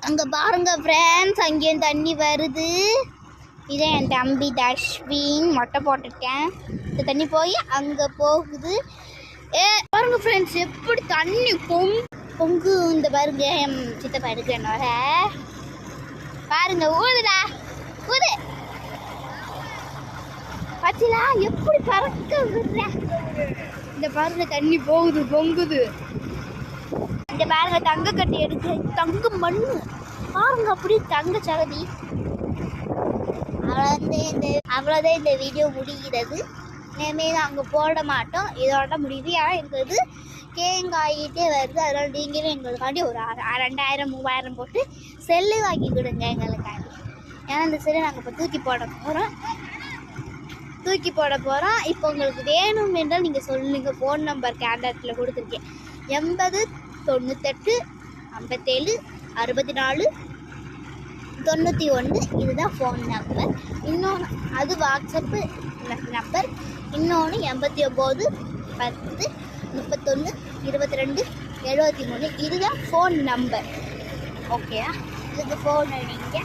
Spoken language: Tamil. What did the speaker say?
அங்கே பாருங்க ஃப்ரெண்ட்ஸ், அங்கேயும் தண்ணி வருது. இதே என் தம்பி தஷ்வின் மொட்டை போட்டிருக்கேன். இந்த தண்ணி போய் அங்கே போகுது. பாருங்க ஃப்ரெண்ட்ஸ், எப்படி தண்ணி பொங்கு. இந்த பாருங்க என் சித்தப்பா எடுக்கிறேன்னோட பாருங்க, ஊதுடா ஊது. பச்சிலா எப்படி பறக்க விடுற. இந்த பாருங்க தண்ணி போகுது, பொங்குது. இந்த பாருங்க தங்க கட்டி எடுக்க, தங்க மண்ணு பாருங்க, அப்படி தங்க சகதி. அவ்வளோதான் இந்த வீடியோ முடிகிறது. இனிமேல் அங்கே போட மாட்டோம், இதோட முடிவு. ஏன்னா இருக்கிறது கேங்காயிட்டே வருது. அதனால் நீங்களும் எங்களுக்காண்டி ஒரு 2000 3000 போட்டு செல்லு வாங்கி கொடுங்க எங்களுக்காண்டி. ஏன்னா இந்த செல்லு நாங்கள் இப்போ தூக்கி போட போகிறோம். இப்போ உங்களுக்கு வேணும் என்றால் நீங்கள் சொல்லுங்கள். ஃபோன் நம்பர் கேண்டத்தில் கொடுத்துருக்கேன். 80 98 57 64 91. இதுதான் ஃபோன் நம்பர். இன்னொன்று அது வாட்ஸ்அப்பு நம்பர். இன்னொன்று 89 10 31 22 73. இதுதான் ஃபோன் நம்பர். ஓகேயா? இதுக்கு ஃபோன் அடிங்க.